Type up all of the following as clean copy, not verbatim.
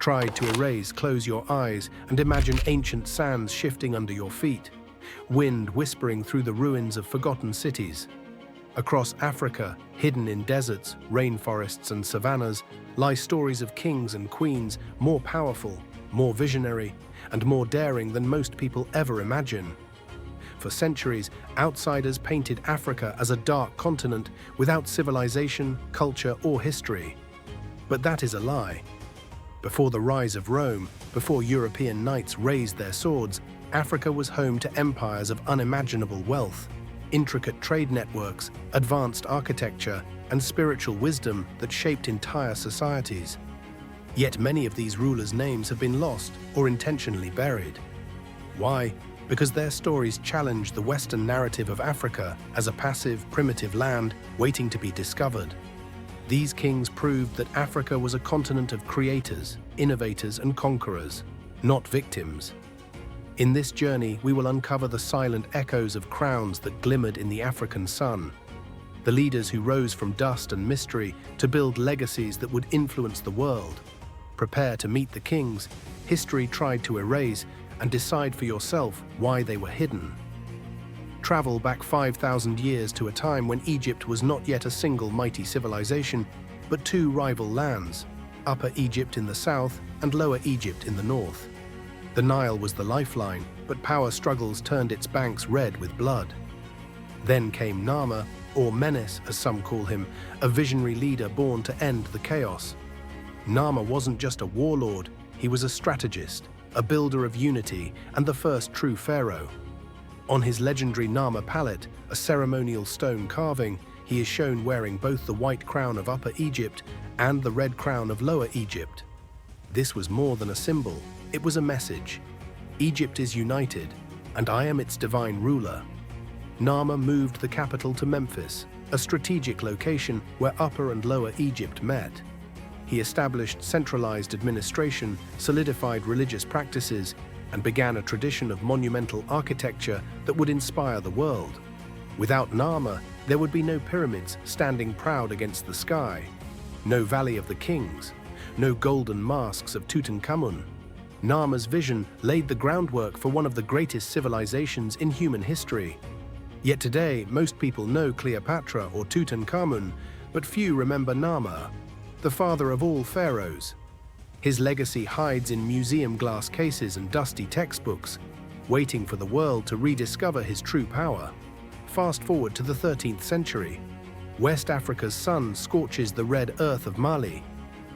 tried to erase, close your eyes and imagine ancient sands shifting under your feet, wind whispering through the ruins of forgotten cities. Across Africa, hidden in deserts, rainforests and savannas, lie stories of kings and queens more powerful, more visionary, and more daring than most people ever imagine. For centuries, outsiders painted Africa as a dark continent without civilization, culture, or history. But that is a lie. Before the rise of Rome, before European knights raised their swords, Africa was home to empires of unimaginable wealth, intricate trade networks, advanced architecture, and spiritual wisdom that shaped entire societies. Yet many of these rulers' names have been lost or intentionally buried. Why? Because their stories challenge the Western narrative of Africa as a passive, primitive land waiting to be discovered. These kings proved that Africa was a continent of creators, innovators, and conquerors, not victims. In this journey, we will uncover the silent echoes of crowns that glimmered in the African sun, the leaders who rose from dust and mystery to build legacies that would influence the world. Prepare to meet the kings history tried to erase, and decide for yourself why they were hidden. Travel back 5,000 years to a time when Egypt was not yet a single mighty civilization, but two rival lands, Upper Egypt in the south and Lower Egypt in the north. The Nile was the lifeline, but power struggles turned its banks red with blood. Then came Narmer, or Menace as some call him, a visionary leader born to end the chaos. Narmer wasn't just a warlord, he was a strategist, a builder of unity, and the first true pharaoh. On his legendary Narmer palette, a ceremonial stone carving, he is shown wearing both the white crown of Upper Egypt and the red crown of Lower Egypt. This was more than a symbol, it was a message. Egypt is united, and I am its divine ruler. Narmer moved the capital to Memphis, a strategic location where Upper and Lower Egypt met. He established centralized administration, solidified religious practices, and began a tradition of monumental architecture that would inspire the world. Without Narmer, there would be no pyramids standing proud against the sky, no Valley of the Kings, no golden masks of Tutankhamun. Narmer's vision laid the groundwork for one of the greatest civilizations in human history. Yet today, most people know Cleopatra or Tutankhamun, but few remember Narmer, the father of all pharaohs. His legacy hides in museum glass cases and dusty textbooks, waiting for the world to rediscover his true power. Fast forward to the 13th century. West Africa's sun scorches the red earth of Mali.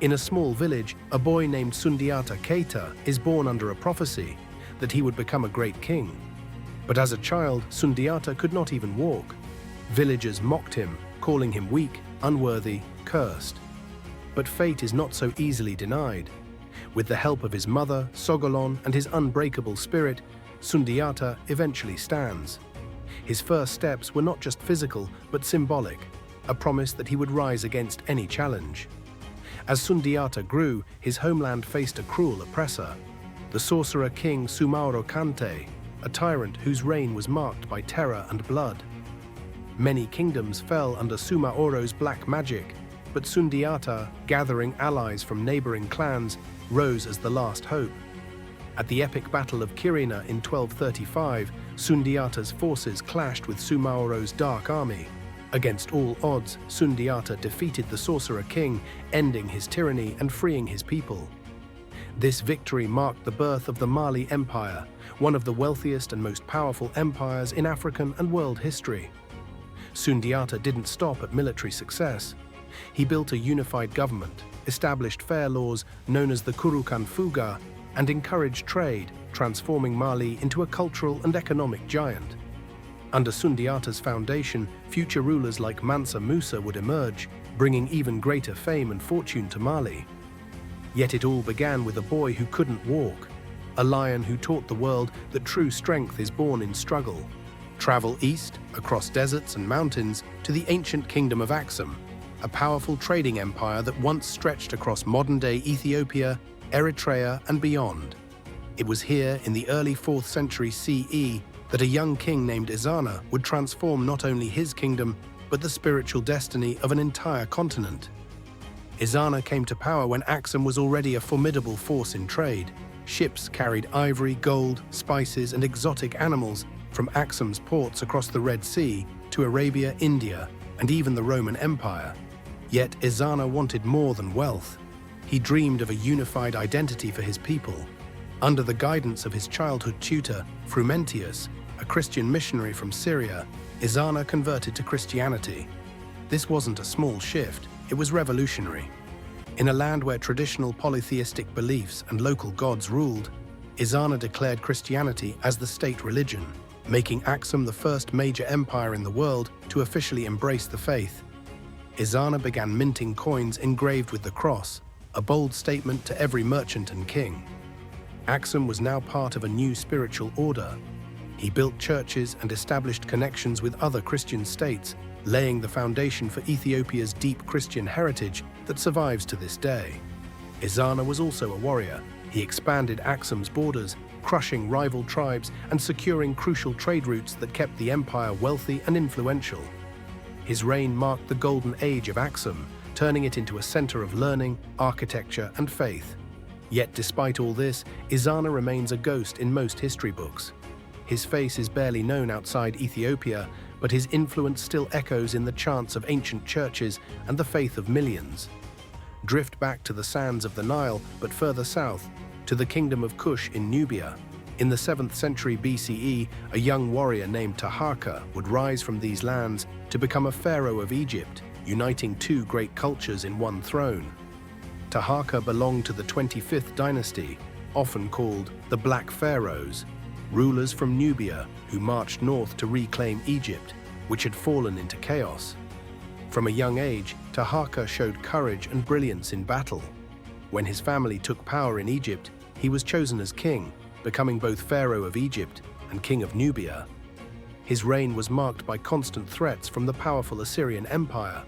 In a small village, a boy named Sundiata Keita is born under a prophecy that he would become a great king. But as a child, Sundiata could not even walk. Villagers mocked him, calling him weak, unworthy, cursed. But fate is not so easily denied. With the help of his mother, Sogolon, and his unbreakable spirit, Sundiata eventually stands. His first steps were not just physical, but symbolic, a promise that he would rise against any challenge. As Sundiata grew, his homeland faced a cruel oppressor, the sorcerer king Sumaoro Kante, a tyrant whose reign was marked by terror and blood. Many kingdoms fell under Sumaoro's black magic, but Sundiata, gathering allies from neighboring clans, rose as the last hope. At the epic Battle of Kirina in 1235, Sundiata's forces clashed with Sumaoro's dark army. Against all odds, Sundiata defeated the sorcerer king, ending his tyranny and freeing his people. This victory marked the birth of the Mali Empire, one of the wealthiest and most powerful empires in African and world history. Sundiata didn't stop at military success. He built a unified government, established fair laws known as the Kurukan Fuga, and encouraged trade, transforming Mali into a cultural and economic giant. Under Sundiata's foundation, future rulers like Mansa Musa would emerge, bringing even greater fame and fortune to Mali. Yet it all began with a boy who couldn't walk, a lion who taught the world that true strength is born in struggle. Travel east, across deserts and mountains, to the ancient kingdom of Axum, a powerful trading empire that once stretched across modern-day Ethiopia, Eritrea, and beyond. It was here, in the early 4th century CE, that a young king named Ezana would transform not only his kingdom, but the spiritual destiny of an entire continent. Ezana came to power when Axum was already a formidable force in trade. Ships carried ivory, gold, spices, and exotic animals from Axum's ports across the Red Sea to Arabia, India, and even the Roman Empire. Yet Ezana wanted more than wealth. He dreamed of a unified identity for his people. Under the guidance of his childhood tutor, Frumentius, a Christian missionary from Syria, Ezana converted to Christianity. This wasn't a small shift, it was revolutionary. In a land where traditional polytheistic beliefs and local gods ruled, Ezana declared Christianity as the state religion, making Axum the first major empire in the world to officially embrace the faith. Ezana began minting coins engraved with the cross, a bold statement to every merchant and king. Axum was now part of a new spiritual order. He built churches and established connections with other Christian states, laying the foundation for Ethiopia's deep Christian heritage that survives to this day. Ezana was also a warrior. He expanded Axum's borders, crushing rival tribes and securing crucial trade routes that kept the empire wealthy and influential. His reign marked the golden age of Axum, turning it into a center of learning, architecture, and faith. Yet despite all this, Ezana remains a ghost in most history books. His face is barely known outside Ethiopia, but his influence still echoes in the chants of ancient churches and the faith of millions. Drift back to the sands of the Nile, but further south, to the kingdom of Kush in Nubia. In the 7th century BCE, a young warrior named Taharqa would rise from these lands to become a pharaoh of Egypt, uniting two great cultures in one throne. Taharqa belonged to the 25th dynasty, often called the Black Pharaohs, rulers from Nubia who marched north to reclaim Egypt, which had fallen into chaos. From a young age, Taharqa showed courage and brilliance in battle. When his family took power in Egypt, he was chosen as king, becoming both pharaoh of Egypt and king of Nubia. His reign was marked by constant threats from the powerful Assyrian Empire.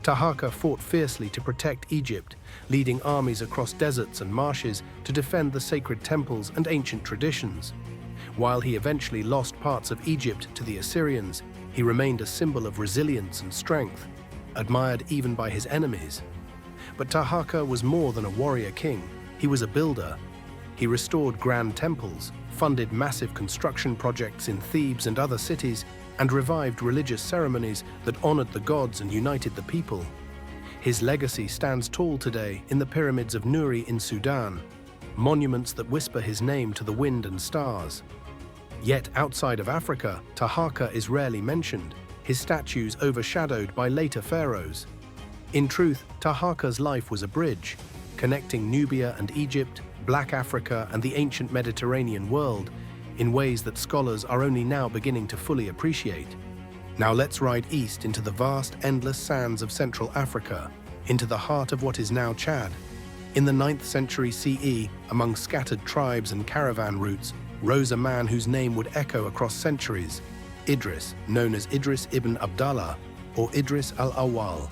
Taharqa fought fiercely to protect Egypt, leading armies across deserts and marshes to defend the sacred temples and ancient traditions. While he eventually lost parts of Egypt to the Assyrians, he remained a symbol of resilience and strength, admired even by his enemies. But Taharqa was more than a warrior king. He was a builder. He restored grand temples, funded massive construction projects in Thebes and other cities, and revived religious ceremonies that honored the gods and united the people. His legacy stands tall today in the pyramids of Nuri in Sudan, monuments that whisper his name to the wind and stars. Yet outside of Africa, Taharqa is rarely mentioned, his statues overshadowed by later pharaohs. In truth, Taharqa's life was a bridge, connecting Nubia and Egypt, Black Africa and the ancient Mediterranean world, in ways that scholars are only now beginning to fully appreciate. Now let's ride east into the vast, endless sands of Central Africa, into the heart of what is now Chad. In the 9th century CE, among scattered tribes and caravan routes, rose a man whose name would echo across centuries, Idris, known as Idris ibn Abdallah, or Idris al-Awwal.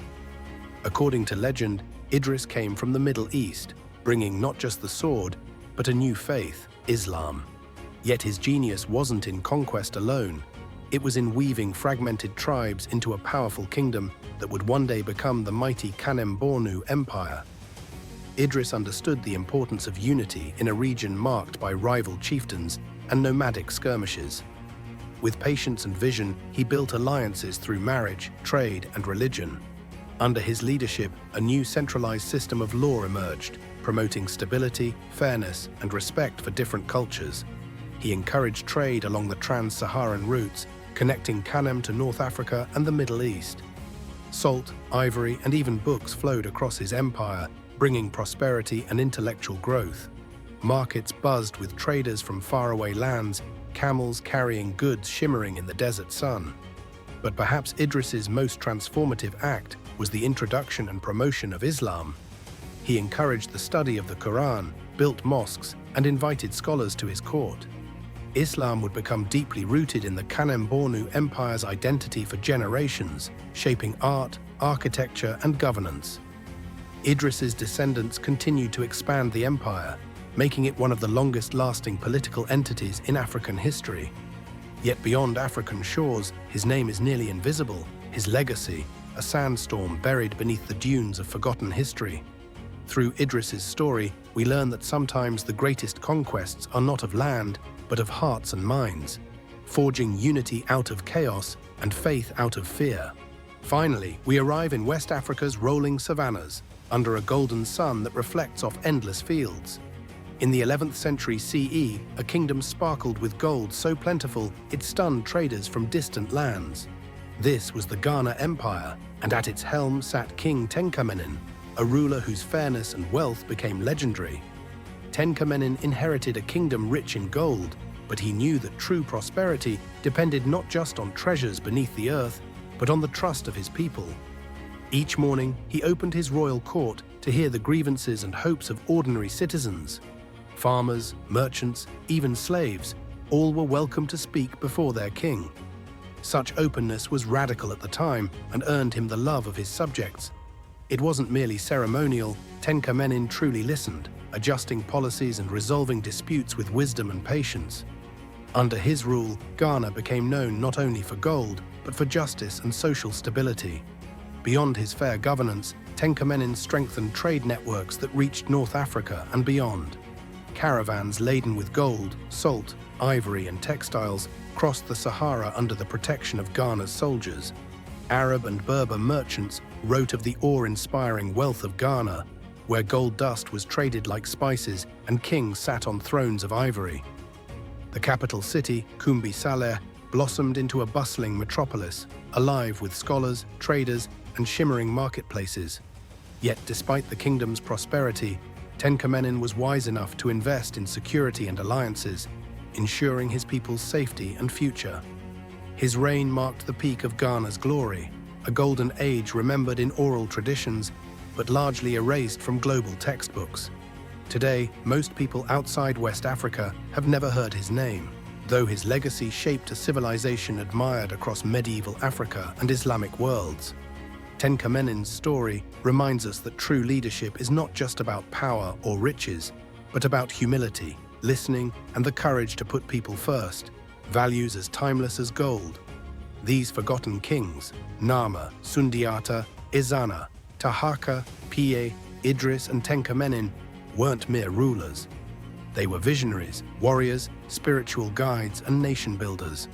According to legend, Idris came from the Middle East, bringing not just the sword, but a new faith, Islam. Yet his genius wasn't in conquest alone. It was in weaving fragmented tribes into a powerful kingdom that would one day become the mighty Kanem-Bornu Empire. Idris understood the importance of unity in a region marked by rival chieftains and nomadic skirmishes. With patience and vision, he built alliances through marriage, trade, and religion. Under his leadership, a new centralized system of law emerged, promoting stability, fairness, and respect for different cultures. He encouraged trade along the trans-Saharan routes, connecting Kanem to North Africa and the Middle East. Salt, ivory, and even books flowed across his empire, bringing prosperity and intellectual growth. Markets buzzed with traders from faraway lands, camels carrying goods shimmering in the desert sun. But perhaps Idris's most transformative act was the introduction and promotion of Islam. He encouraged the study of the Quran, built mosques, and invited scholars to his court. Islam would become deeply rooted in the Kanem-Bornu Empire's identity for generations, shaping art, architecture, and governance. Idris's descendants continued to expand the empire, making it one of the longest-lasting political entities in African history. Yet beyond African shores, his name is nearly invisible. His legacy, a sandstorm buried beneath the dunes of forgotten history. Through Idris's story, we learn that sometimes the greatest conquests are not of land, but of hearts and minds, forging unity out of chaos and faith out of fear. Finally, we arrive in West Africa's rolling savannas, under a golden sun that reflects off endless fields. In the 11th century CE, a kingdom sparkled with gold so plentiful it stunned traders from distant lands. This was the Ghana Empire, and at its helm sat King Tenkamenin, a ruler whose fairness and wealth became legendary. Tenkamenin inherited a kingdom rich in gold, but he knew that true prosperity depended not just on treasures beneath the earth, but on the trust of his people. Each morning, he opened his royal court to hear the grievances and hopes of ordinary citizens. Farmers, merchants, even slaves, all were welcome to speak before their king. Such openness was radical at the time and earned him the love of his subjects. It wasn't merely ceremonial. Tenkamenin truly listened, adjusting policies and resolving disputes with wisdom and patience. Under his rule, Ghana became known not only for gold, but for justice and social stability. Beyond his fair governance, Tenkamenin strengthened trade networks that reached North Africa and beyond. Caravans laden with gold, salt, ivory, and textiles crossed the Sahara under the protection of Ghana's soldiers. Arab and Berber merchants wrote of the awe-inspiring wealth of Ghana, where gold dust was traded like spices and kings sat on thrones of ivory. The capital city, Kumbi Saleh, blossomed into a bustling metropolis, alive with scholars, traders, and shimmering marketplaces. Yet despite the kingdom's prosperity, Tenkamenin was wise enough to invest in security and alliances, ensuring his people's safety and future. His reign marked the peak of Ghana's glory, a golden age remembered in oral traditions, but largely erased from global textbooks. Today, most people outside West Africa have never heard his name, though his legacy shaped a civilization admired across medieval Africa and Islamic worlds. Tenkamenin's story reminds us that true leadership is not just about power or riches, but about humility, listening, and the courage to put people first, values as timeless as gold. These forgotten kings, Narmer, Sundiata, Ezana, Taharqa, Pie, Idris, and Tenkamenin, weren't mere rulers. They were visionaries, warriors, spiritual guides, and nation builders.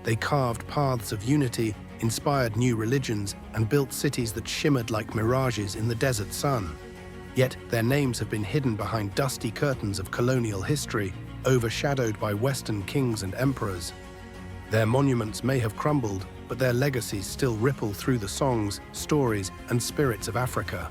They carved paths of unity, inspired new religions, and built cities that shimmered like mirages in the desert sun. Yet their names have been hidden behind dusty curtains of colonial history, overshadowed by Western kings and emperors. Their monuments may have crumbled, but their legacies still ripple through the songs, stories, and spirits of Africa.